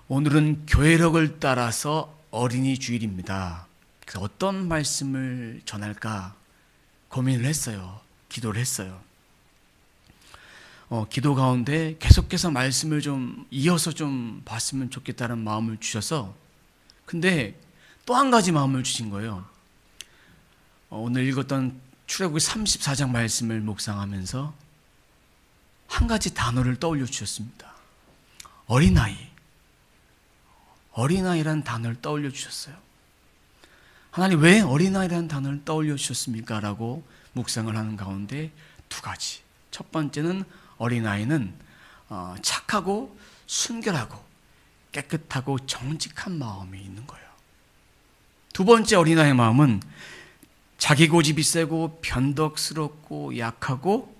오늘은 교회력을 따라서 어린이 주일입니다. 그래서 어떤 말씀을 전할까 고민을 했어요. 기도를 했어요. 기도 가운데 계속해서 말씀을 좀 이어서 좀 봤으면 좋겠다는 마음을 주셔서, 근데 또 한 가지 마음을 주신 거예요. 오늘 읽었던 출애굽기 34장 말씀을 묵상하면서 한 가지 단어를 떠올려 주셨습니다. 어린아이란 단어를 떠올려 주셨어요. 하나님, 왜 어린아이라는 단어를 떠올려 주셨습니까? 라고 묵상을 하는 가운데 두 가지. 첫 번째는 어린아이는 착하고 순결하고 깨끗하고 정직한 마음이 있는 거예요. 두 번째 어린아이의 마음은 자기 고집이 세고 변덕스럽고 약하고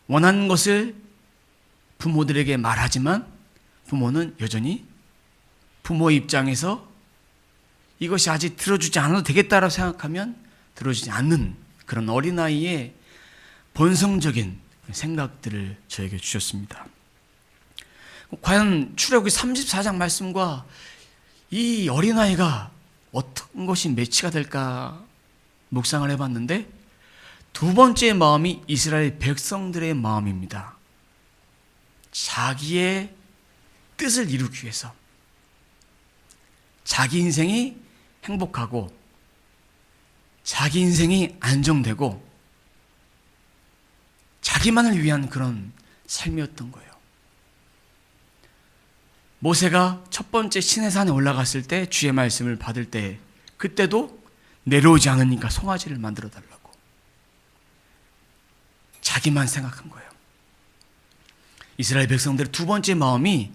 원하는 것을 부모들에게 말하지만 부모는 여전히 부모 입장에서 이것이 아직 들어주지 않아도 되겠다라고 생각하면 들어주지 않는 그런 어린아이의 본성적인 생각들을 저에게 주셨습니다. 과연 출애굽기 34장 말씀과 이 어린아이가 어떤 것이 매치가 될까 묵상을 해봤는데, 두 번째 마음이 이스라엘 백성들의 마음입니다. 자기의 뜻을 이루기 위해서 자기 인생이 행복하고 자기 인생이 안정되고 자기만을 위한 그런 삶이었던 거예요. 모세가 첫 번째 시내산에 올라갔을 때 주의 말씀을 받을 때, 그때도 내려오지 않으니까 송아지를 만들어 달라고 자기만 생각한 거예요. 이스라엘 백성들의 두 번째 마음이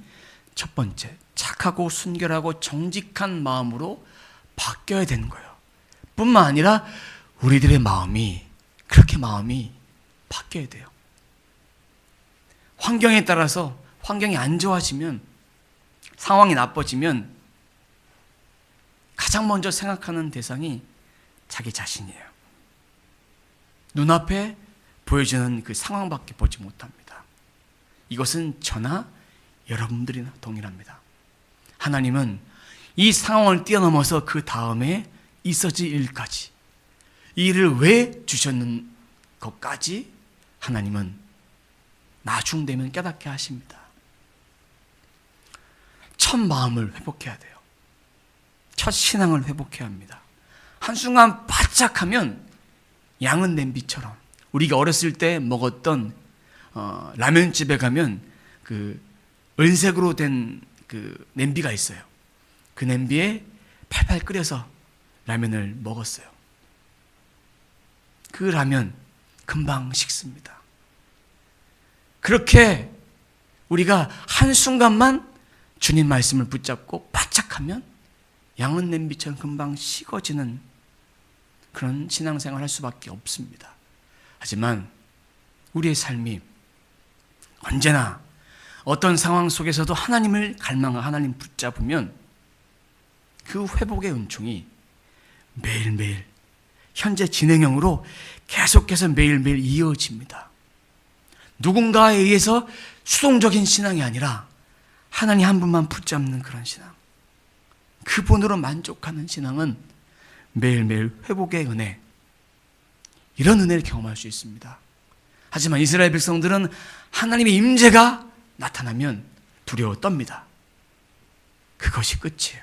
첫 번째 착하고 순결하고 정직한 마음으로 바뀌어야 되는 거예요. 뿐만 아니라 우리들의 마음이 그렇게 마음이 바뀌어야 돼요. 환경에 따라서 환경이 안 좋아지면, 상황이 나빠지면 가장 먼저 생각하는 대상이 자기 자신이에요. 눈앞에 보여지는 그 상황밖에 보지 못합니다. 이것은 저나 여러분들이나 동일합니다. 하나님은 이 상황을 뛰어넘어서 그 다음에 있어질 일까지, 이 일을 왜 주셨는 것까지 하나님은 나중 되면 깨닫게 하십니다. 첫 마음을 회복해야 돼요. 첫 신앙을 회복해야 합니다. 한순간 바짝하면 양은 냄비처럼, 우리가 어렸을 때 먹었던 라면집에 가면 그 은색으로 된 그 냄비가 있어요. 그 냄비에 팔팔 끓여서 라면을 먹었어요. 그 라면 금방 식습니다. 그렇게 우리가 한순간만 주님 말씀을 붙잡고 바짝하면 양은 냄비처럼 금방 식어지는 그런 신앙생활을 할 수밖에 없습니다. 하지만 우리의 삶이 언제나 어떤 상황 속에서도 하나님을 갈망하고 하나님 붙잡으면 그 회복의 은총이 매일매일 현재 진행형으로 계속해서 매일매일 이어집니다. 누군가에 의해서 수동적인 신앙이 아니라 하나님 한 분만 붙잡는 그런 신앙, 그분으로 만족하는 신앙은 매일매일 회복의 은혜, 이런 은혜를 경험할 수 있습니다. 하지만 이스라엘 백성들은 하나님의 임재가 나타나면 두려워 떱니다. 그것이 끝이에요.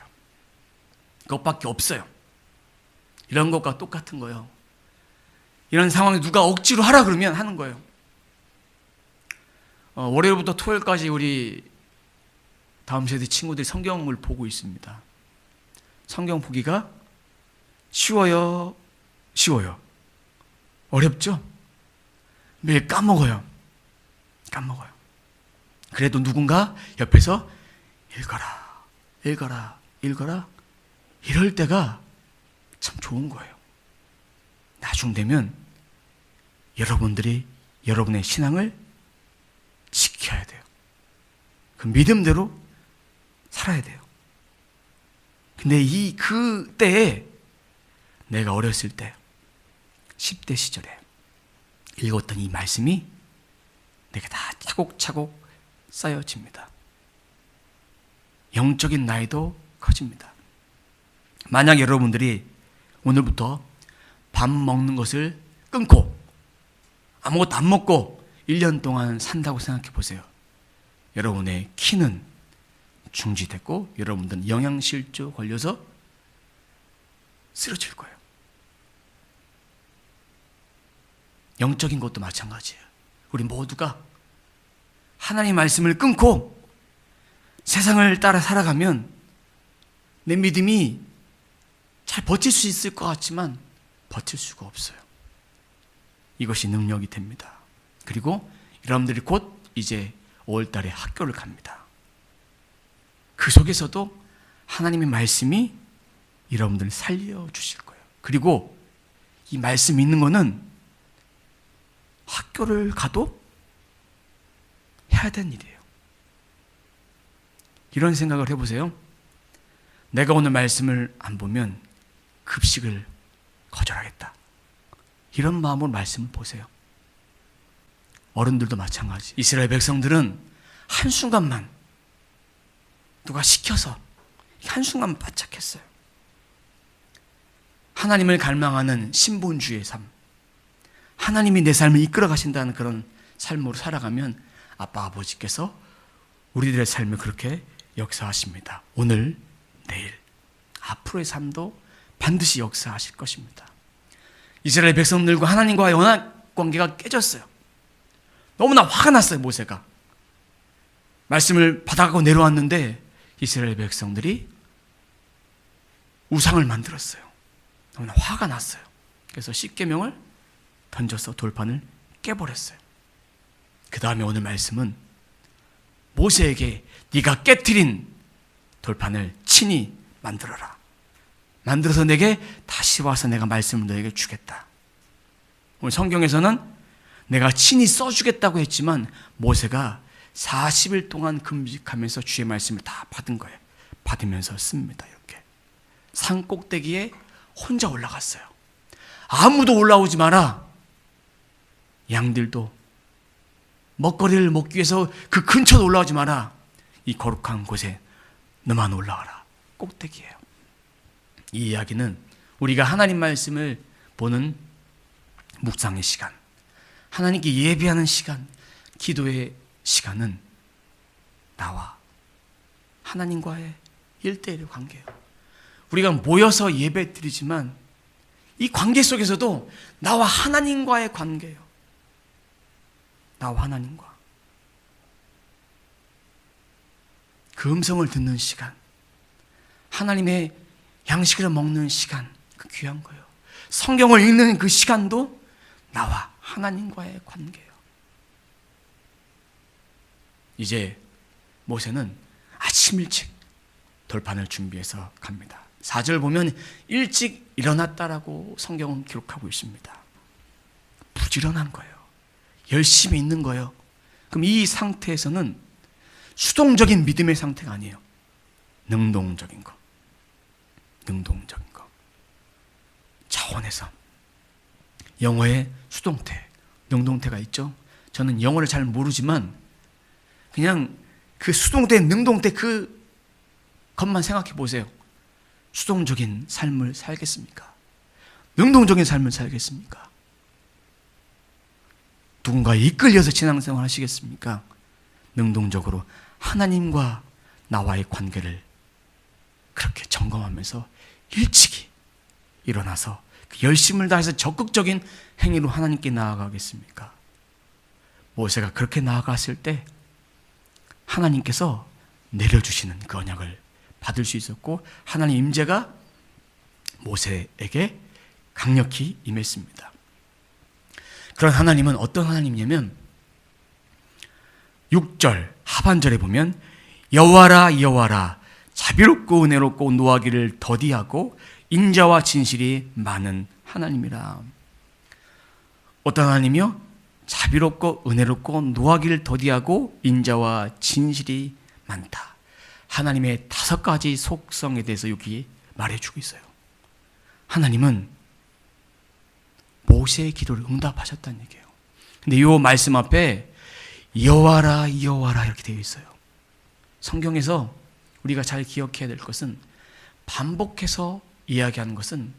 그것밖에 없어요. 이런 것과 똑같은 거예요. 이런 상황에 누가 억지로 하라 그러면 하는 거예요. 월요일부터 토요일까지 우리 다음 세대 친구들이 성경을 보고 있습니다. 성경 보기가 쉬워요? 어렵죠? 매일 까먹어요. 그래도 누군가 옆에서 읽어라 이럴 때가 참 좋은 거예요. 나중 되면 여러분들이 여러분의 신앙을 지켜야 돼요. 그 믿음대로 살아야 돼요. 근데 그때에 내가 어렸을 때 10대 시절에 읽었던 이 말씀이 내게 다 차곡차곡 쌓여집니다. 영적인 나이도 커집니다. 만약 여러분들이 오늘부터 밥 먹는 것을 끊고 아무것도 안 먹고 1년 동안 산다고 생각해 보세요. 여러분의 키는 중지됐고 여러분들은 영양실조 걸려서 쓰러질 거예요. 영적인 것도 마찬가지예요. 우리 모두가 하나님의 말씀을 끊고 세상을 따라 살아가면 내 믿음이 잘 버틸 수 있을 것 같지만 버틸 수가 없어요. 이것이 능력이 됩니다. 그리고 여러분들이 곧 이제 5월 달에 학교를 갑니다. 그 속에서도 하나님의 말씀이 여러분들을 살려주실 거예요. 그리고 이 말씀 있는 거는 학교를 가도 해야 되는 일이에요. 이런 생각을 해보세요. 내가 오늘 말씀을 안 보면 급식을 거절하겠다. 이런 마음으로 말씀을 보세요. 어른들도 마찬가지. 이스라엘 백성들은 한순간만 누가 시켜서 한순간 바짝했어요. 하나님을 갈망하는 신본주의의 삶, 하나님이 내 삶을 이끌어 가신다는 그런 삶으로 살아가면 아빠 아버지께서 우리들의 삶을 그렇게 역사하십니다. 오늘 내일 앞으로의 삶도 반드시 역사하실 것입니다. 이스라엘 백성들과 하나님과의 언약 관계가 깨졌어요. 너무나 화가 났어요. 모세가 말씀을 받아가고 내려왔는데 이스라엘 백성들이 우상을 만들었어요. 너무나 화가 났어요. 그래서 십계명을 던져서 돌판을 깨버렸어요. 그 다음에 오늘 말씀은 모세에게 네가 깨트린 돌판을 친히 만들어라. 만들어서 내게 다시 와서 내가 말씀을 너에게 주겠다. 오늘 성경에서는 내가 친히 써주겠다고 했지만 모세가 40일 동안 금식하면서 주의 말씀을 다 받은 거예요. 받으면서 씁니다. 이렇게 산 꼭대기에 혼자 올라갔어요. 아무도 올라오지 마라. 양들도 먹거리를 먹기 위해서 그 근처로 올라오지 마라. 이 거룩한 곳에 너만 올라와라. 꼭대기예요. 이 이야기는 우리가 하나님 말씀을 보는 묵상의 시간, 하나님께 예배하는 시간, 기도의 시간은 나와 하나님과의 1대1의 관계예요. 우리가 모여서 예배 드리지만 이 관계 속에서도 나와 하나님과의 관계예요. 나와 하나님과 그 음성을 듣는 시간, 하나님의 양식을 먹는 시간, 그 귀한 거예요. 성경을 읽는 그 시간도 나와 하나님과의 관계예요. 이제 모세는 아침 일찍 돌판을 준비해서 갑니다. 4절 보면 일찍 일어났다라고 성경은 기록하고 있습니다. 부지런한 거예요. 열심히 있는 거예요. 그럼 이 상태에서는 수동적인 믿음의 상태가 아니에요. 능동적인 거. 능동적인 거. 차원에서. 영어에 수동태, 능동태가 있죠. 저는 영어를 잘 모르지만 그냥 그 수동태, 능동태 그 것만 생각해 보세요. 수동적인 삶을 살겠습니까? 능동적인 삶을 살겠습니까? 누군가에 이끌려서 신앙생활 하시겠습니까? 능동적으로 하나님과 나와의 관계를 그렇게 점검하면서 일찍이 일어나서 그 열심을 다해서 적극적인 행위로 하나님께 나아가겠습니까? 모세가 그렇게 나아갔을 때 하나님께서 내려주시는 그 언약을 받을 수 있었고 하나님 임재가 모세에게 강력히 임했습니다. 그런 하나님은 어떤 하나님이냐면 6절 하반절에 보면 여호와라 여호와라 자비롭고 은혜롭고 노하기를 더디하고 인자와 진실이 많은 하나님이라. 어떤 하나님이요? 자비롭고 은혜롭고 노하기를 더디하고 인자와 진실이 많다. 하나님의 5가지 속성에 대해서 여기 말해주고 있어요. 하나님은 모세의 기도를 응답하셨다는 얘기예요. 근데 이 말씀 앞에 여호와라 여호와라 이렇게 되어 있어요. 성경에서 우리가 잘 기억해야 될 것은 반복해서 이야기하는 것은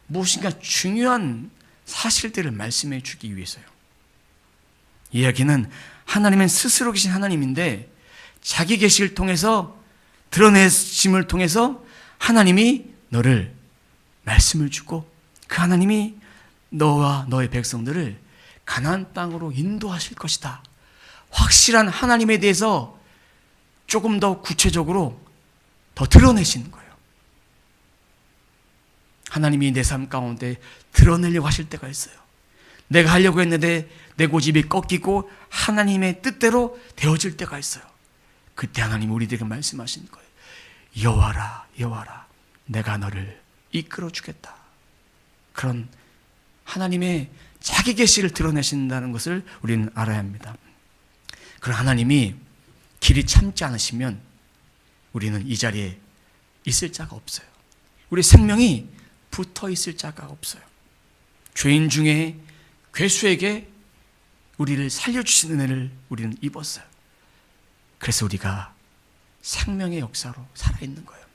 무엇인가 중요한 사실들을 말씀해 주기 위해서요. 이야기는 하나님은 스스로 계신 하나님인데 자기 계시를 통해서 드러내심을 통해서 하나님이 너를 말씀을 주고 그 하나님이 너와 너의 백성들을 가나안 땅으로 인도하실 것이다. 확실한 하나님에 대해서 조금 더 구체적으로 더 드러내시는 거예요. 하나님이 내 삶 가운데 드러내려고 하실 때가 있어요. 내가 하려고 했는데 내 고집이 꺾이고 하나님의 뜻대로 되어질 때가 있어요. 그때 하나님 우리들에게 말씀하시는 거예요. 여호와라, 여호와라, 내가 너를 이끌어 주겠다. 그런 하나님의 자기 계시를 드러내신다는 것을 우리는 알아야 합니다. 그런 하나님이 길이 참지 않으시면 우리는 이 자리에 있을 자가 없어요. 우리 생명이 붙어 있을 자가 없어요. 죄인 중에 괴수에게 우리를 살려주신 은혜를 우리는 입었어요. 그래서 우리가 생명의 역사로 살아있는 거예요.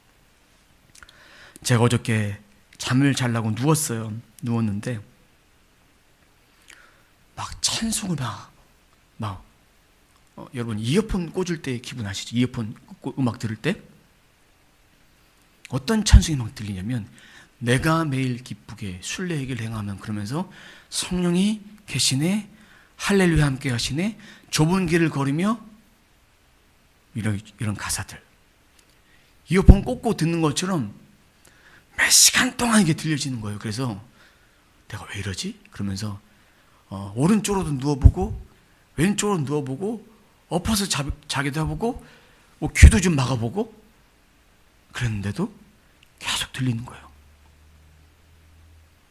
제가 어저께 잠을 자려고 누웠어요. 누웠는데 막 찬송을 여러분 이어폰 꽂을 때 기분 아시죠? 이어폰 음악 들을 때 어떤 찬송이 막 들리냐면 내가 매일 기쁘게 순례의길 행하면 그러면서 성령이 계시네, 할렐루야 함께 하시네, 좁은 길을 걸으며 이런 가사들 이어폰 꽂고 듣는 것처럼 몇 시간 동안 이게 들려지는 거예요. 그래서 내가 왜 이러지? 그러면서 오른쪽으로도 누워보고 왼쪽으로 누워보고 엎어서 자기도 해보고 뭐 귀도 좀 막아보고 그랬는데도 계속 들리는 거예요.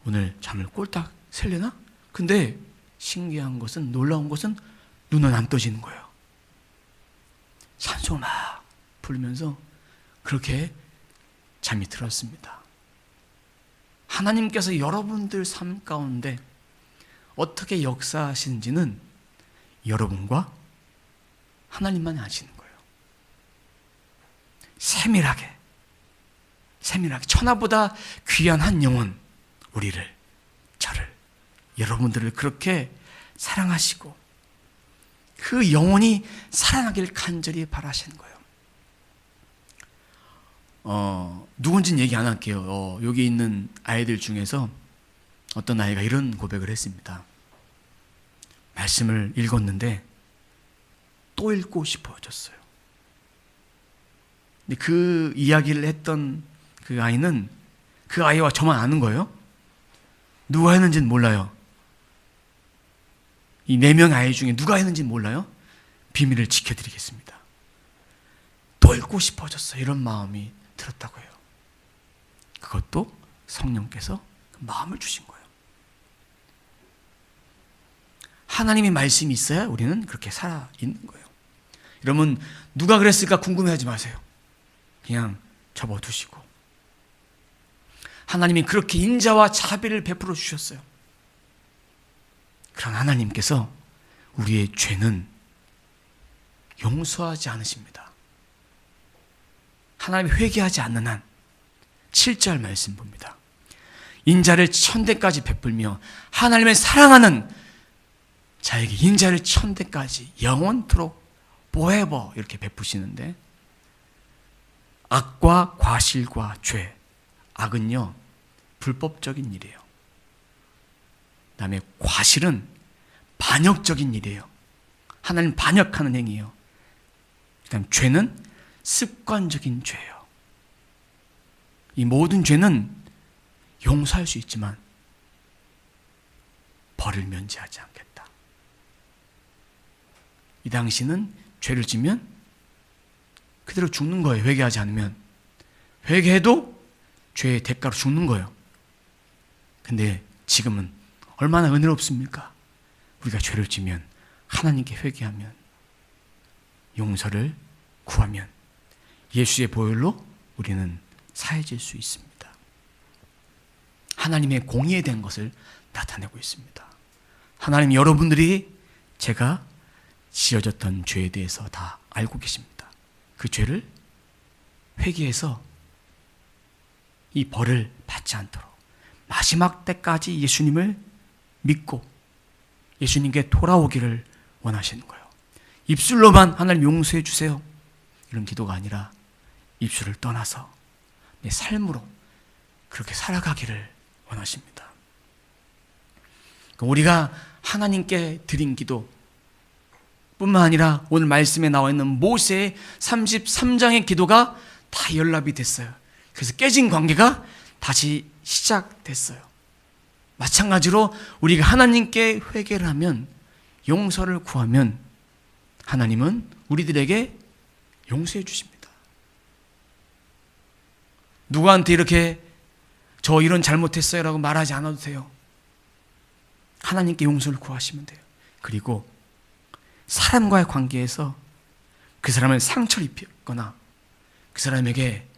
오늘 잠을 꼴딱 셀려나? 근데 신기한 것은, 놀라운 것은 눈은 안 떠지는 거예요. 찬송을 막 부르면서 그렇게 잠이 들었습니다. 하나님께서 여러분들 삶 가운데 어떻게 역사하시는지는 여러분과 하나님만이 아시는 거예요. 세밀하게 천하보다 귀한 한 영혼, 우리를, 저를, 여러분들을 그렇게 사랑하시고 그 영혼이 살아나길 간절히 바라시는 거예요. 누군지는 얘기 안 할게요. 여기 있는 아이들 중에서 어떤 아이가 이런 고백을 했습니다. 말씀을 읽었는데 또 읽고 싶어졌어요. 근데 그 이야기를 했던 그 아이는 그 아이와 저만 아는 거예요. 누가 했는지는 몰라요. 이 4명 아이 중에 누가 했는지는 몰라요. 비밀을 지켜드리겠습니다. 또 읽고 싶어졌어요. 이런 마음이 들었다고 해요. 그것도 성령께서 마음을 주신 거예요. 하나님의 말씀이 있어야 우리는 그렇게 살아있는 거예요. 여러분 누가 그랬을까 궁금해하지 마세요. 그냥 접어두시고 하나님이 그렇게 인자와 자비를 베풀어 주셨어요. 그런 하나님께서 우리의 죄는 용서하지 않으십니다. 하나님이 회개하지 않는 한 7절 말씀 봅니다. 인자를 천대까지 베풀며 하나님을 사랑하는 자에게 인자를 천대까지 영원토록 forever 이렇게 베푸시는데 악과 과실과 죄, 악은요 불법적인 일이에요. 그 다음에 과실은 반역적인 일이에요. 하나님 반역하는 행위예요. 그 다음 죄는 습관적인 죄예요. 이 모든 죄는 용서할 수 있지만 벌을 면제하지 않겠다. 이 당시는 죄를 지면 그대로 죽는 거예요. 회개하지 않으면. 회개해도 죄의 대가로 죽는 거예요. 근데 지금은 얼마나 은혜롭습니까? 우리가 죄를 지면 하나님께 회개하면 용서를 구하면 예수의 보혈로 우리는 사해질 수 있습니다. 하나님의 공의에 대한 것을 나타내고 있습니다. 하나님 여러분들이 제가 지어졌던 죄에 대해서 다 알고 계십니다. 그 죄를 회개해서 이 벌을 받지 않도록 마지막 때까지 예수님을 믿고 예수님께 돌아오기를 원하시는 거예요. 입술로만 하나님 용서해 주세요, 이런 기도가 아니라 입술을 떠나서 내 삶으로 그렇게 살아가기를 원하십니다. 우리가 하나님께 드린 기도 뿐만 아니라 오늘 말씀에 나와 있는 모세의 33장의 기도가 다 연락이 됐어요. 그래서 깨진 관계가 다시 시작됐어요. 마찬가지로 우리가 하나님께 회개를 하면, 용서를 구하면 하나님은 우리들에게 용서해 주십니다. 누구한테 이렇게 저 이런 잘못했어요 라고 말하지 않아도 돼요. 하나님께 용서를 구하시면 돼요. 그리고 사람과의 관계에서 그 사람을 상처를 입혔거나 그 사람에게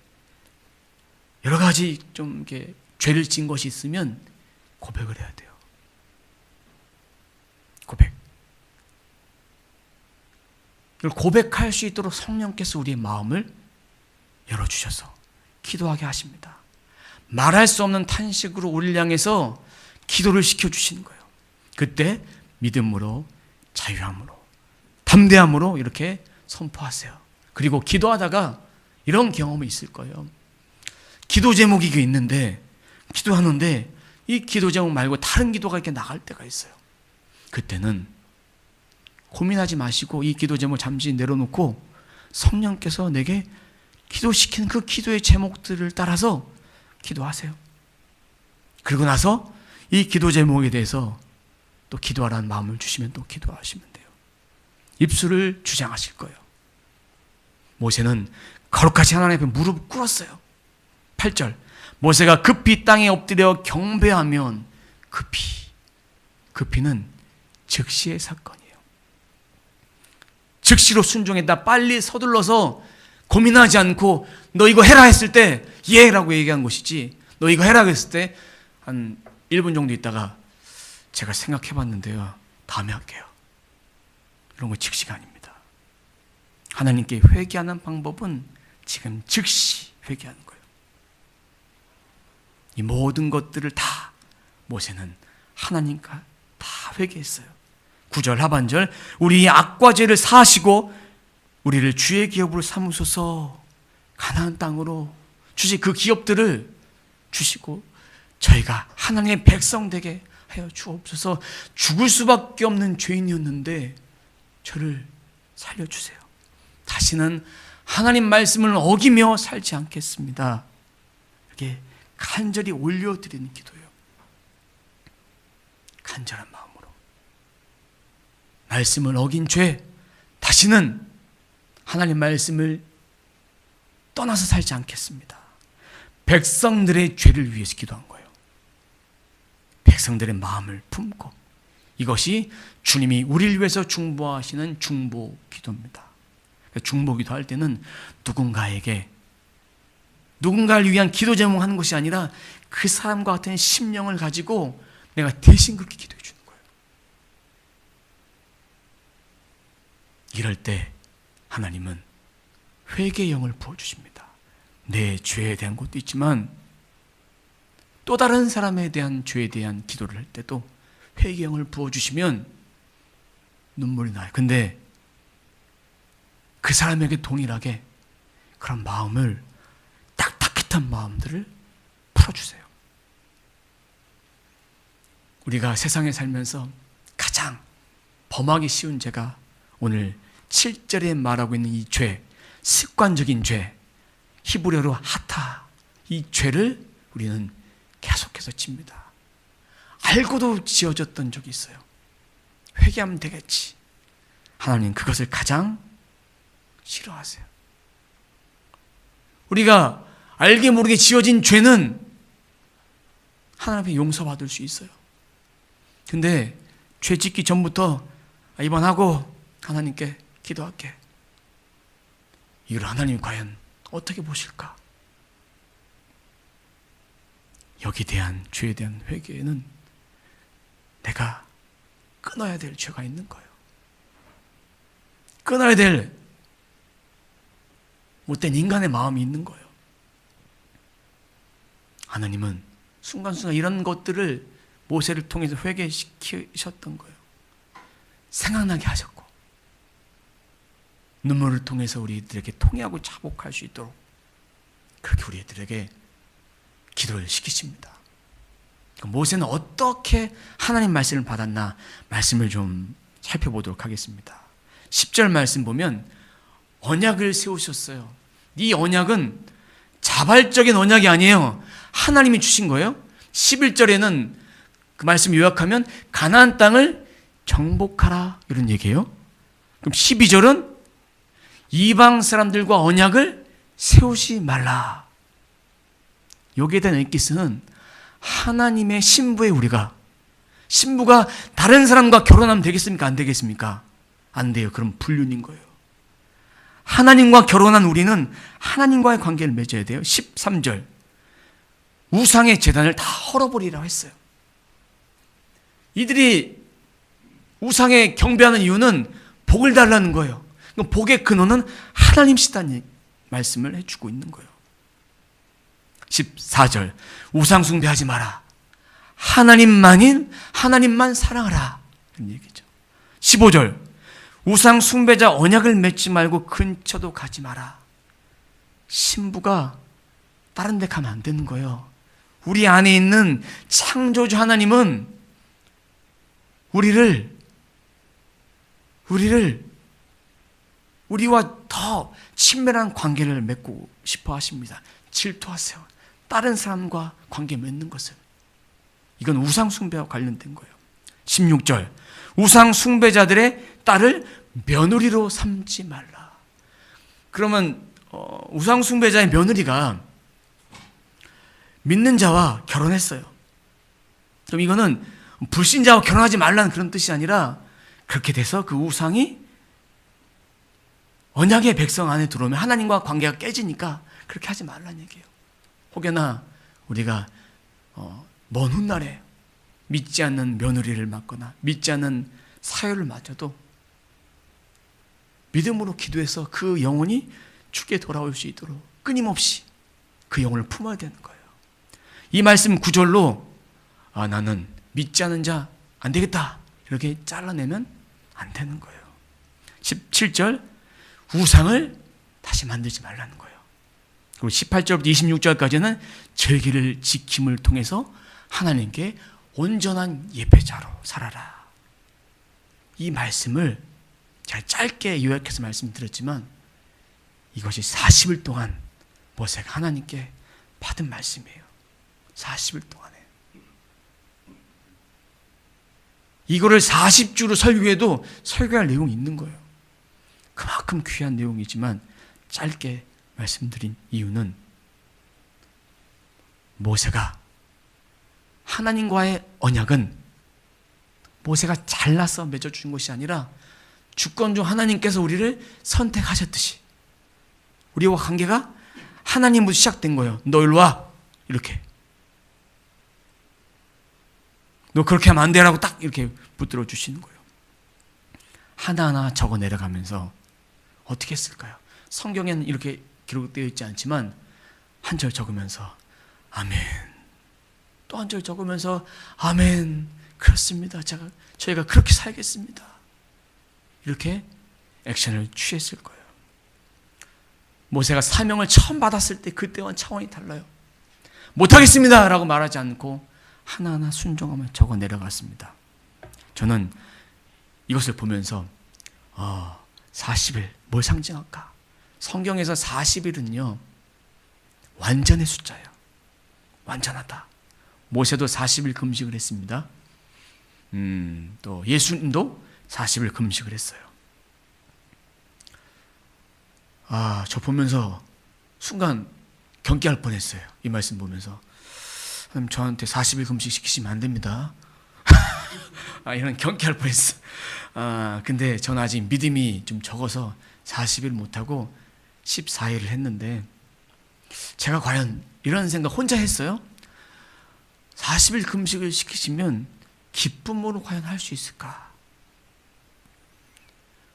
여러 가지 좀 이렇게 죄를 지은 것이 있으면 고백을 해야 돼요. 고백. 고백할 수 있도록 성령께서 우리의 마음을 열어주셔서 기도하게 하십니다. 말할 수 없는 탄식으로 우리를 향해서 기도를 시켜주시는 거예요. 그때 믿음으로, 자유함으로, 담대함으로 이렇게 선포하세요. 그리고 기도하다가 이런 경험이 있을 거예요. 기도 제목이 있는데 기도하는데 이 기도 제목 말고 다른 기도가 이렇게 나갈 때가 있어요. 그때는 고민하지 마시고 이 기도 제목 잠시 내려놓고 성령께서 내게 기도시키는 그 기도의 제목들을 따라서 기도하세요. 그리고 나서 이 기도 제목에 대해서 또 기도하라는 마음을 주시면 또 기도하시면 돼요. 입술을 주장하실 거예요. 모세는 거룩하신 하나님 앞에 무릎을 꿇었어요. 8절, 모세가 급히 땅에 엎드려 경배하면, 급히는 즉시의 사건이에요. 즉시로 순종했다. 빨리 서둘러서 고민하지 않고 너 이거 해라 했을 때 예 라고 얘기한 것이지, 너 이거 해라 했을 때 한 1분 정도 있다가 제가 생각해 봤는데요, 다음에 할게요, 이런 거 즉시가 아닙니다. 하나님께 회개하는 방법은 지금 즉시 회개하는 거예요. 이 모든 것들을 다 모세는 하나님과 다 회개했어요. 9절 하반절, 우리의 악과 죄를 사하시고 우리를 주의 기업으로 삼으소서. 가나안 땅으로 주시 그 기업들을 주시고 저희가 하나님의 백성 되게 하여 주옵소서. 죽을 수밖에 없는 죄인이었는데 저를 살려주세요. 다시는 하나님 말씀을 어기며 살지 않겠습니다. 이렇게 간절히 올려드리는 기도예요. 간절한 마음으로 말씀을 어긴 죄, 다시는 하나님 말씀을 떠나서 살지 않겠습니다. 백성들의 죄를 위해서 기도한 거예요. 백성들의 마음을 품고, 이것이 주님이 우리를 위해서 중보하시는 중보 기도입니다. 중보 기도할 때는 누군가를 위한 기도 제목 하는 것이 아니라 그 사람과 같은 심령을 가지고 내가 대신 그렇게 기도해 주는 거예요. 이럴 때 하나님은 회개의 영을 부어주십니다. 내 죄에 대한 것도 있지만 또 다른 사람에 대한 죄에 대한 기도를 할 때도 회개의 영을 부어주시면 눈물이 나요. 근데 그 사람에게 동일하게 그런 마음을, 딱딱한 마음들을 풀어주세요. 우리가 세상에 살면서 가장 범하기 쉬운 죄가 오늘 7절에 말하고 있는 이 죄, 습관적인 죄, 히브리어로 하타, 이 죄를 우리는 계속해서 집니다. 알고도 지어졌던 적이 있어요. 회개하면 되겠지. 하나님 그것을 가장 싫어하세요. 우리가 알게 모르게 지어진 죄는 하나님 앞에 용서받을 수 있어요. 근데 죄 짓기 전부터 이번 하고 하나님께 기도할게, 이걸 하나님 과연 어떻게 보실까? 여기에 대한 죄에 대한 회개는 내가 끊어야 될 죄가 있는 거예요. 끊어야 될 못된 인간의 마음이 있는 거예요. 하나님은 순간순간 이런 것들을 모세를 통해서 회개시키셨던 거예요. 생각나게 하셨고 눈물을 통해서 우리들에게 통회하고 자복할 수 있도록 그렇게 우리들에게 기도를 시키십니다. 모세는 어떻게 하나님 말씀을 받았나 말씀을 좀 살펴보도록 하겠습니다. 10절 말씀 보면 언약을 세우셨어요. 이 언약은 자발적인 언약이 아니에요. 하나님이 주신 거예요. 11절에는 그 말씀 요약하면 가나안 땅을 정복하라 이런 얘기예요. 그럼 12절은 이방 사람들과 언약을 세우지 말라. 여기에 대한 엑기스는 하나님의 신부의 우리가 신부가 다른 사람과 결혼하면 되겠습니까? 안 되겠습니까? 안 돼요. 그럼 불륜인 거예요. 하나님과 결혼한 우리는 하나님과의 관계를 맺어야 돼요. 13절 우상의 제단을 다 헐어버리라고 했어요. 이들이 우상에 경배하는 이유는 복을 달라는 거예요. 복의 근원은 하나님이시다는 말씀을 해주고 있는 거예요. 14절 우상 숭배하지 마라. 하나님만 사랑하라. 이런 얘기죠. 15절 우상 숭배자 언약을 맺지 말고 근처도 가지 마라. 신부가 다른 데 가면 안 되는 거예요. 우리 안에 있는 창조주 하나님은 우리와 더 친밀한 관계를 맺고 싶어 하십니다. 질투하세요. 다른 사람과 관계 맺는 것을. 이건 우상 숭배와 관련된 거예요. 16절 우상 숭배자들의 딸을 며느리로 삼지 말라. 그러면 우상 숭배자의 며느리가 믿는 자와 결혼했어요. 그럼 이거는 불신자와 결혼하지 말라는 그런 뜻이 아니라 그렇게 돼서 그 우상이 언약의 백성 안에 들어오면 하나님과 관계가 깨지니까 그렇게 하지 말라는 얘기예요. 혹여나 우리가 먼 훗날에 믿지 않는 며느리를 맞거나 믿지 않는 사유를 맞아도 믿음으로 기도해서 그 영혼이 주께 돌아올 수 있도록 끊임없이 그 영혼을 품어야 되는 거예요. 이 말씀 구절로 나는 믿지 않는 자 안 되겠다 이렇게 잘라내면 안 되는 거예요. 17절 우상을 다시 만들지 말라는 거예요. 그리고 18절부터 26절까지는 절기를 지킴을 통해서 하나님께 온전한 예배자로 살아라. 이 말씀을 제가 짧게 요약해서 말씀드렸지만 이것이 40일 동안 모세가 하나님께 받은 말씀이에요. 40일 동안에. 이거를 40주로 설교해도 설교할 내용이 있는 거예요. 그만큼 귀한 내용이지만 짧게 말씀드린 이유는 모세가 하나님과의 언약은 모세가 잘나서 맺어준 것이 아니라 주권중 하나님께서 우리를 선택하셨듯이 우리와 관계가 하나님부터 시작된 거예요. 너 일로 와. 이렇게. 너 그렇게 하면 안 되라고 딱 이렇게 붙들어 주시는 거예요. 하나하나 적어 내려가면서 어떻게 했을까요? 성경에는 이렇게 기록되어 있지 않지만 한 절 적으면서 아멘. 또 한 절 적으면서 아멘. 그렇습니다. 저희가 그렇게 살겠습니다. 이렇게 액션을 취했을 거예요. 모세가 사명을 처음 받았을 때 그때와는 차원이 달라요. 못하겠습니다 라고 말하지 않고 하나하나 순종하며 적어 내려갔습니다. 저는 이것을 보면서 40일 뭘 상징할까? 성경에서 40일은요 완전의 숫자예요. 완전하다. 모세도 40일 금식을 했습니다. 또 예수님도 40일 금식을 했어요. 저 보면서 순간 경계할 뻔했어요. 이 말씀 보면서 저한테 40일 금식 시키시면 안 됩니다. 이런 경계할 뻔했어. 근데 저는 아직 믿음이 좀 적어서 40일 못하고 14일을 했는데 제가 과연 이런 생각 혼자 했어요? 40일 금식을 시키시면 기쁨으로 과연 할 수 있을까?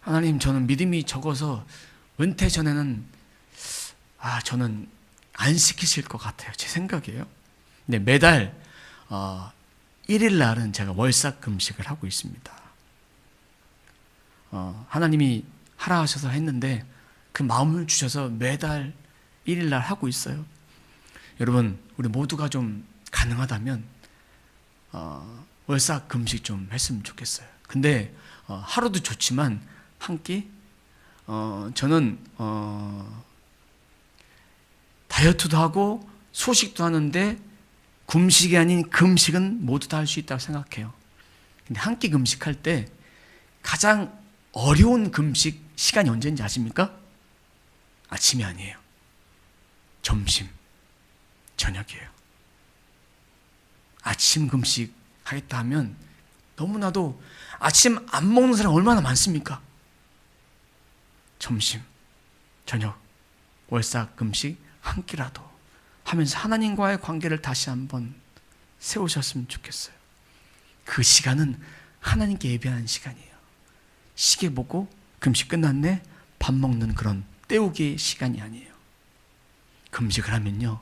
하나님, 저는 믿음이 적어서 은퇴 전에는 저는 안 시키실 것 같아요. 제 생각이에요. 근데 매달 1일 날은 제가 월삭 금식을 하고 있습니다. 하나님이 하라 하셔서 했는데 그 마음을 주셔서 매달 1일 날 하고 있어요. 여러분, 우리 모두가 좀 가능하다면 월삭 금식 좀 했으면 좋겠어요. 근데 하루도 좋지만 한 끼, 저는 다이어트도 하고 소식도 하는데 금식이 아닌 금식은 모두 다 할 수 있다고 생각해요. 근데 한 끼 금식할 때 가장 어려운 금식 시간이 언제인지 아십니까? 아침이 아니에요. 점심, 저녁이에요. 아침 금식 하겠다 하면 너무나도 아침 안 먹는 사람 얼마나 많습니까? 점심, 저녁, 월삭 금식 한 끼라도 하면서 하나님과의 관계를 다시 한번 세우셨으면 좋겠어요. 그 시간은 하나님께 예배하는 시간이에요. 시계 보고 금식 끝났네, 밥 먹는 그런 때우기의 시간이 아니에요. 금식을 하면요,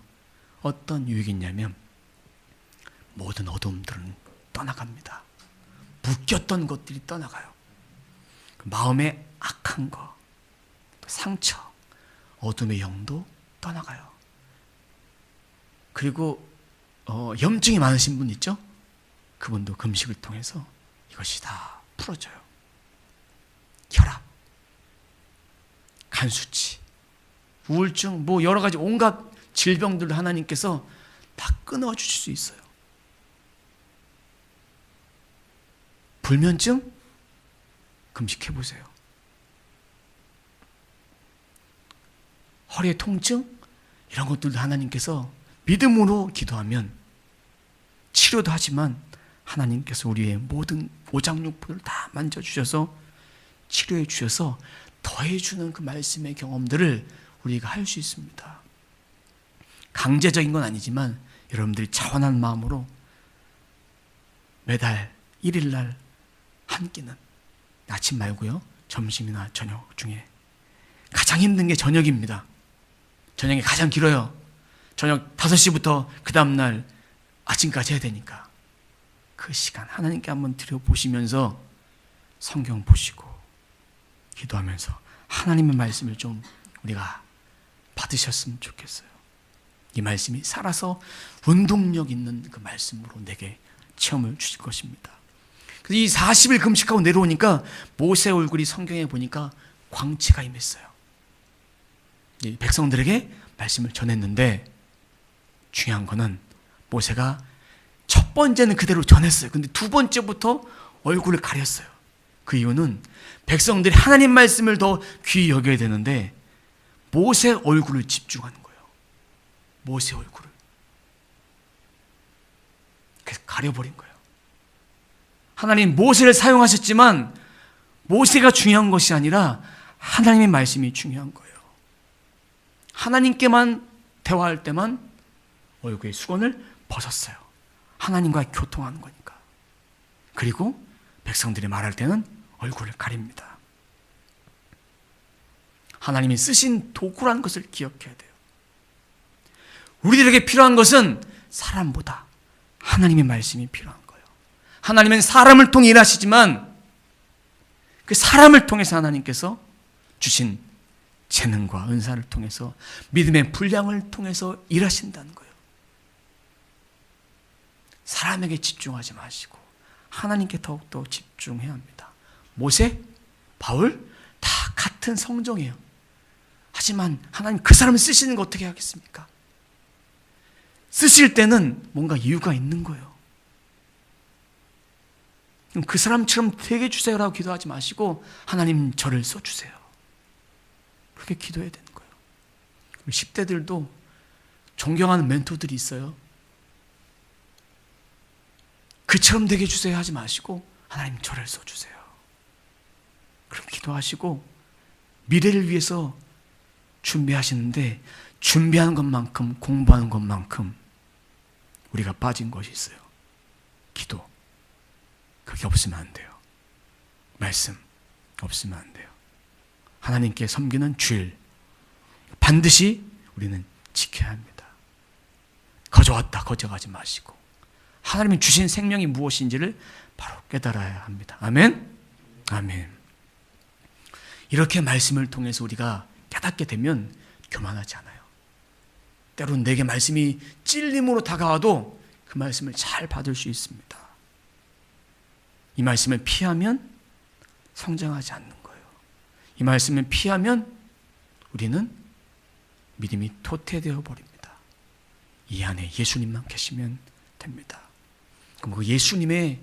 어떤 유익이 있냐면 모든 어둠들은 떠나갑니다. 묶였던 것들이 떠나가요. 마음의 악한 거, 상처, 어둠의 영도 떠나가요. 그리고 염증이 많으신 분 있죠? 그분도 금식을 통해서 이것이 다 풀어져요. 혈압, 간수치, 우울증, 여러 가지 온갖 질병들을 하나님께서 다 끊어주실 수 있어요. 불면증? 금식해보세요. 허리의 통증? 이런 것들도 하나님께서 믿음으로 기도하면 치료도 하지만 하나님께서 우리의 모든 오장육부를 다 만져주셔서 치료해 주셔서 더해주는 그 말씀의 경험들을 우리가 할 수 있습니다. 강제적인 건 아니지만 여러분들이 차원한 마음으로 매달 1일 날 한 끼는 아침 말고요, 점심이나 저녁 중에 가장 힘든 게 저녁입니다. 저녁이 가장 길어요. 저녁 5시부터 그 다음날 아침까지 해야 되니까 그 시간 하나님께 한번 드려보시면서 성경 보시고 기도하면서 하나님의 말씀을 좀 우리가 받으셨으면 좋겠어요. 이 말씀이 살아서 운동력 있는 그 말씀으로 내게 체험을 주실 것입니다. 그래서 이 40일 금식하고 내려오니까 모세 얼굴이 성경에 보니까 광채가 임했어요. 백성들에게 말씀을 전했는데 중요한 거는 모세가 첫 번째는 그대로 전했어요. 근데 두 번째부터 얼굴을 가렸어요. 그 이유는 백성들이 하나님 말씀을 더 귀히 여겨야 되는데 모세 얼굴을 집중하는 거예요. 모세 얼굴을. 그래서 가려버린 거예요. 하나님 모세를 사용하셨지만 모세가 중요한 것이 아니라 하나님의 말씀이 중요한 거예요. 하나님께만 대화할 때만 얼굴의 수건을 벗었어요. 하나님과 교통하는 거니까. 그리고 백성들이 말할 때는 얼굴을 가립니다. 하나님이 쓰신 도구라는 것을 기억해야 돼요. 우리들에게 필요한 것은 사람보다 하나님의 말씀이 필요한 거예요. 하나님은 사람을 통해 일하시지만 그 사람을 통해서 하나님께서 주신 재능과 은사를 통해서 믿음의 분량을 통해서 일하신다는 거예요. 사람에게 집중하지 마시고 하나님께 더욱더 집중해야 합니다. 모세, 바울 다 같은 성정이에요. 하지만 하나님 그 사람을 쓰시는 거 어떻게 하겠습니까? 쓰실 때는 뭔가 이유가 있는 거예요. 그 사람처럼 되게 주세요라고 기도하지 마시고 하나님 저를 써주세요. 그렇게 기도해야 되는 거예요. 10대들도 존경하는 멘토들이 있어요. 그처럼 되게 주세요 하지 마시고 하나님 저를 써주세요. 그럼 기도하시고 미래를 위해서 준비하시는데 준비하는 것만큼 공부하는 것만큼 우리가 빠진 것이 있어요. 기도. 그게 없으면 안 돼요. 말씀 없으면 안 돼요. 하나님께 섬기는 주일 반드시 우리는 지켜야 합니다. 거저왔다 거저가지 마시고 하나님이 주신 생명이 무엇인지를 바로 깨달아야 합니다. 아멘? 아멘. 이렇게 말씀을 통해서 우리가 깨닫게 되면 교만하지 않아요. 때로는 내게 말씀이 찔림으로 다가와도 그 말씀을 잘 받을 수 있습니다. 이 말씀을 피하면 성장하지 않는 거예요. 이 말씀을 피하면 우리는 믿음이 도태되어 버립니다. 이 안에 예수님만 계시면 됩니다. 그럼 그 예수님의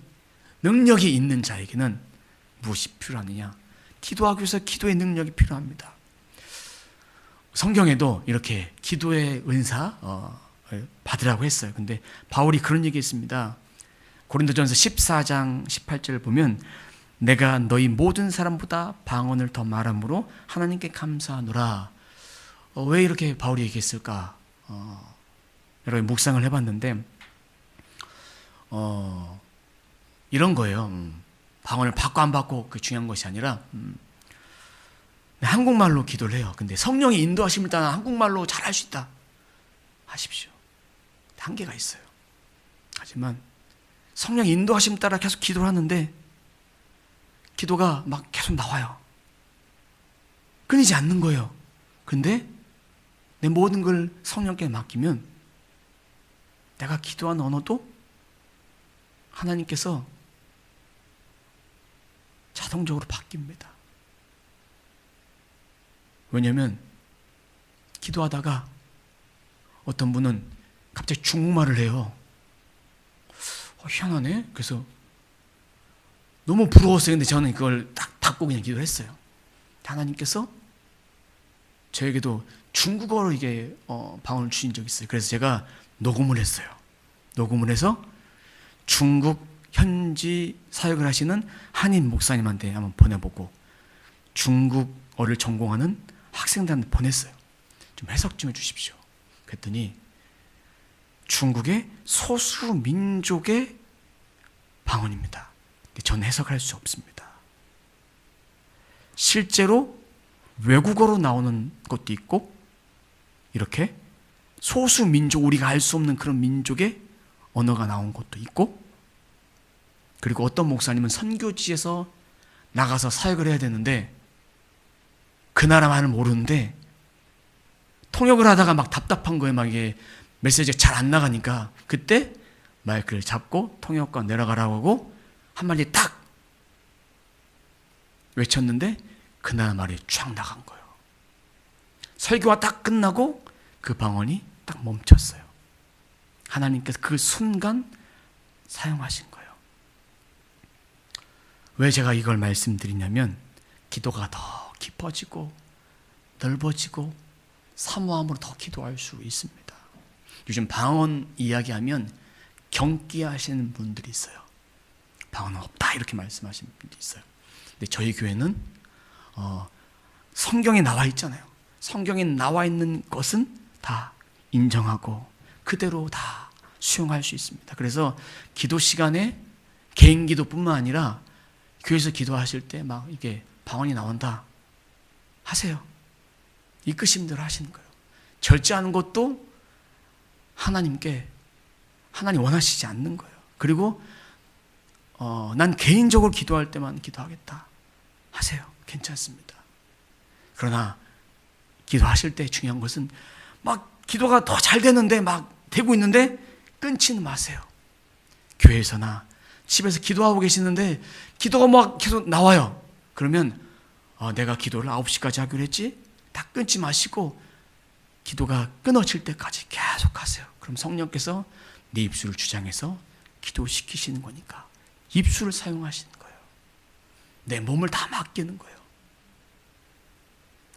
능력이 있는 자에게는 무엇이 필요하느냐? 기도하기 위해서 기도의 능력이 필요합니다. 성경에도 이렇게 기도의 은사 받으라고 했어요. 근데 바울이 그런 얘기했습니다. 고린도전서 14장 18절을 보면 내가 너희 모든 사람보다 방언을 더 말함으로 하나님께 감사하노라. 왜 이렇게 바울이 얘기했을까? 여러 가지 묵상을 해봤는데 이런 거예요. 방언을 받고 안 받고 그 중요한 것이 아니라 한국말로 기도를 해요. 근데 성령이 인도하심을 따라 한국말로 잘할 수 있다 하십시오. 한계가 있어요. 하지만 성령이 인도하심을 따라 계속 기도를 하는데 기도가 막 계속 나와요. 끊이지 않는 거예요. 근데 내 모든 걸 성령께 맡기면 내가 기도한 언어도 하나님께서 자동적으로 바뀝니다. 왜냐하면 기도하다가 어떤 분은 갑자기 중국말을 해요. 희한하네. 그래서 너무 부러웠어요. 근데 저는 그걸 딱 닫고 그냥 기도를 했어요. 하나님께서 저에게도 중국어로 이게 방언을 주신 적이 있어요. 그래서 제가 녹음을 했어요. 녹음을 해서 중국 현지 사역을 하시는 한인 목사님한테 한번 보내보고 중국어를 전공하는 학생들한테 보냈어요. 좀 해석 좀 해주십시오. 그랬더니 중국의 소수 민족의 방언입니다. 근데 전 해석할 수 없습니다. 실제로 외국어로 나오는 것도 있고 이렇게 소수 민족, 우리가 알 수 없는 그런 민족의 언어가 나온 것도 있고, 그리고 어떤 목사님은 선교지에서 나가서 사역을 해야 되는데 그 나라 말을 모르는데 통역을 하다가 막 답답한 거예요. 막 이게 메시지가 잘 안 나가니까 그때 마이크를 잡고 통역관 내려가라고 하고 한마디 딱 외쳤는데 그 나라 말이 쫙 나간 거예요. 설교가 딱 끝나고 그 방언이 딱 멈췄어요. 하나님께서 그 순간 사용하신 거예요. 왜 제가 이걸 말씀드리냐면 기도가 더 깊어지고 넓어지고 사모함으로 더 기도할 수 있습니다. 요즘 방언 이야기하면 경기하시는 분들이 있어요. 방언은 없다 이렇게 말씀하시는 분들이 있어요. 근데 저희 교회는 성경에 나와 있잖아요. 성경에 나와 있는 것은 다 인정하고 그대로 다 수용할 수 있습니다. 그래서 기도 시간에 개인 기도뿐만 아니라 교회에서 기도하실 때 막 이게 방언이 나온다 하세요. 이끄신 대로 하시는 거예요. 절제하는 것도 하나님께 하나님 원하시지 않는 거예요. 그리고 난 개인적으로 기도할 때만 기도하겠다 하세요. 괜찮습니다. 그러나 기도하실 때 중요한 것은 막 기도가 더 잘 되는데 막 되고 있는데 끊지는 마세요. 교회에서나 집에서 기도하고 계시는데 기도가 막 계속 나와요. 그러면 내가 기도를 9시까지 하기로 했지? 다 끊지 마시고 기도가 끊어질 때까지 계속 하세요. 그럼 성령께서 네 입술을 주장해서 기도시키시는 거니까 입술을 사용하시는 거예요. 내 몸을 다 맡기는 거예요.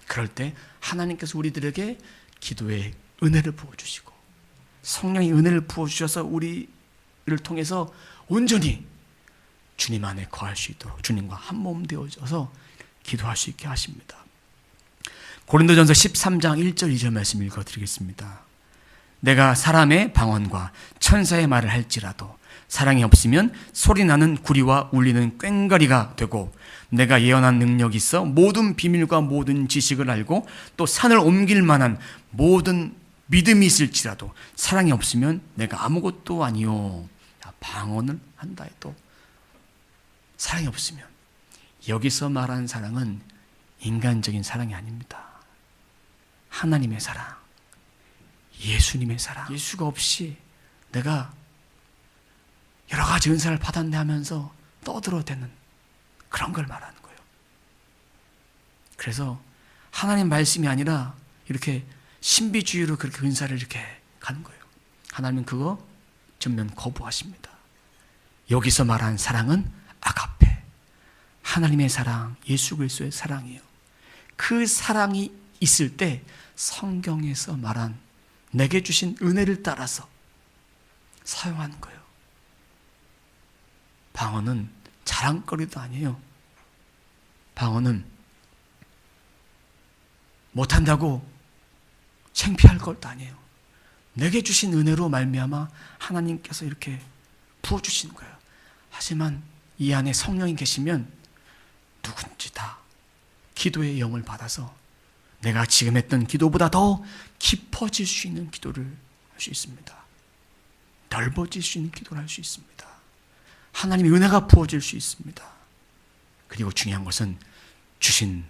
그럴 때 하나님께서 우리들에게 기도의 은혜를 부어주시고 성령의 은혜를 부어주셔서 우리를 통해서 온전히 주님 안에 거할 수 있도록 주님과 한 몸 되어져서 기도할 수 있게 하십니다. 고린도전서 13장 1절 2절 말씀 읽어드리겠습니다. 내가 사람의 방언과 천사의 말을 할지라도 사랑이 없으면 소리나는 구리와 울리는 꽹과리가 되고, 내가 예언한 능력이 있어 모든 비밀과 모든 지식을 알고 또 산을 옮길 만한 모든 믿음이 있을지라도 사랑이 없으면 내가 아무것도 아니요. 방언을 한다 해도 사랑이 없으면, 여기서 말하는 사랑은 인간적인 사랑이 아닙니다. 하나님의 사랑, 예수님의 사랑. 예수가 없이 내가 여러 가지 은사를 받았네 하면서 떠들어대는 그런 걸 말하는 거예요. 그래서 하나님 말씀이 아니라 이렇게 신비주의로 그렇게 은사를 이렇게 가는 거예요. 하나님은 그거 전면 거부하십니다. 여기서 말하는 사랑은 아가페, 하나님의 사랑, 예수 그리스도의 사랑이에요. 그 사랑이 있을 때 성경에서 말한 내게 주신 은혜를 따라서 사용하는 거예요. 방언은 자랑거리도 아니에요. 방언은 못한다고 창피할 것도 아니에요. 내게 주신 은혜로 말미암아 하나님께서 이렇게 부어주시는 거예요. 하지만 이 안에 성령이 계시면 누군지 다 기도의 영을 받아서 내가 지금 했던 기도보다 더 깊어질 수 있는 기도를 할 수 있습니다. 넓어질 수 있는 기도를 할 수 있습니다. 하나님의 은혜가 부어질 수 있습니다. 그리고 중요한 것은 주신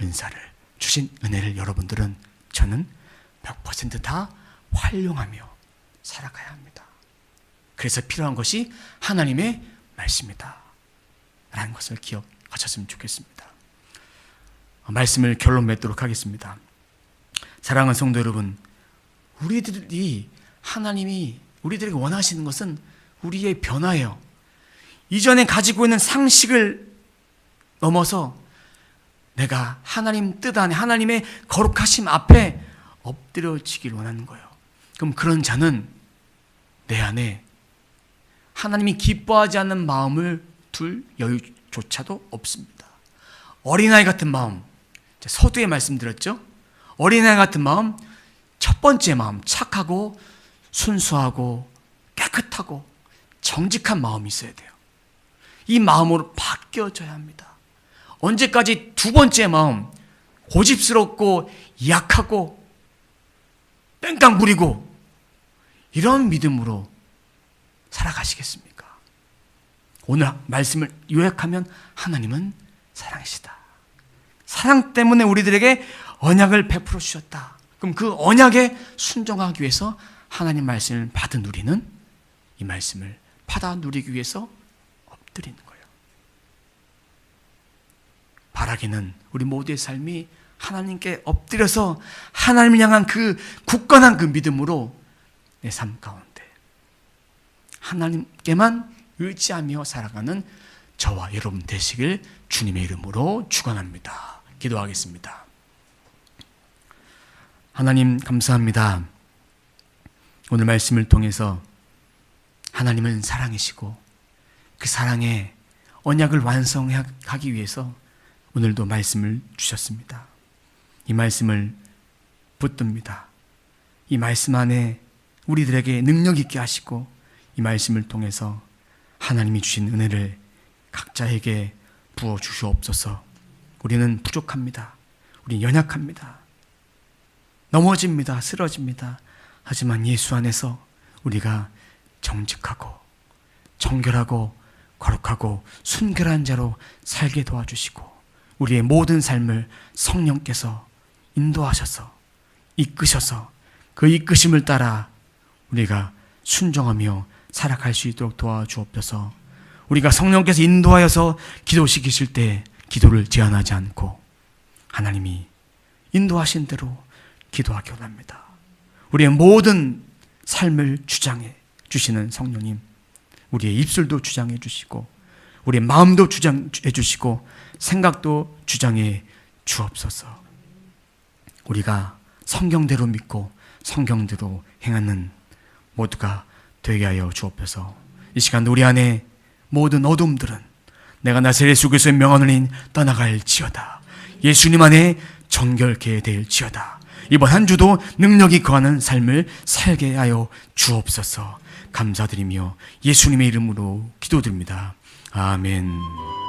은사를, 주신 은혜를 여러분들은, 저는 100% 다 활용하며 살아가야 합니다. 그래서 필요한 것이 하나님의 말씀이다 라는 것을 기억하셨으면 좋겠습니다. 말씀을 결론 맺도록 하겠습니다. 사랑하는 성도 여러분, 우리들이, 하나님이 우리들에게 원하시는 것은 우리의 변화예요. 이전에 가지고 있는 상식을 넘어서 내가 하나님 뜻 안에, 하나님의 거룩하심 앞에 엎드려지길 원하는 거예요. 그럼 그런 자는 내 안에 하나님이 기뻐하지 않는 마음을 둘 여유조차도 없습니다. 어린아이 같은 마음, 서두에 말씀드렸죠? 어린아이 같은 마음, 첫 번째 마음, 착하고 순수하고 깨끗하고 정직한 마음이 있어야 돼요. 이 마음으로 바뀌어져야 합니다. 언제까지 두 번째 마음, 고집스럽고 약하고 뺑깡 부리고 이런 믿음으로 살아가시겠습니까? 오늘 말씀을 요약하면 하나님은 사랑이시다. 사랑 때문에 우리들에게 언약을 베풀어 주셨다. 그럼 그 언약에 순종하기 위해서 하나님 말씀을 받은 우리는 이 말씀을 받아 누리기 위해서 엎드리는 거예요. 바라기는 우리 모두의 삶이 하나님께 엎드려서 하나님을 향한 그 굳건한 그 믿음으로 내 삶 가운데 하나님께만 의지하며 살아가는 저와 여러분 되시길 주님의 이름으로 축원합니다. 기도하겠습니다. 하나님 감사합니다. 오늘 말씀을 통해서 하나님은 사랑이시고 그 사랑의 언약을 완성하기 위해서 오늘도 말씀을 주셨습니다. 이 말씀을 붙듭니다. 이 말씀 안에 우리들에게 능력 있게 하시고 이 말씀을 통해서 하나님이 주신 은혜를 각자에게 부어 주시옵소서. 우리는 부족합니다. 우리는 연약합니다. 넘어집니다. 쓰러집니다. 하지만 예수 안에서 우리가 정직하고 정결하고 거룩하고 순결한 자로 살게 도와주시고 우리의 모든 삶을 성령께서 인도하셔서 이끄셔서 그 이끄심을 따라 우리가 순종하며 살아갈 수 있도록 도와주옵소서. 우리가 성령께서 인도하여서 기도시키실 때 기도를 제한하지 않고 하나님이 인도하신 대로 기도하기 원합니다. 우리의 모든 삶을 주장해 주시는 성령님, 우리의 입술도 주장해 주시고 우리의 마음도 주장해 주시고 생각도 주장해 주옵소서. 우리가 성경대로 믿고 성경대로 행하는 모두가 되게 하여 주옵소서. 이 시간 우리 안에 모든 어둠들은 내가 나사렛 예수 그리스도의 명함을 떠나갈지어다. 예수님 안에 정결케 될지어다. 이번 한 주도 능력이 거하는 삶을 살게 하여 주옵소서. 감사드리며 예수님의 이름으로 기도드립니다. 아멘.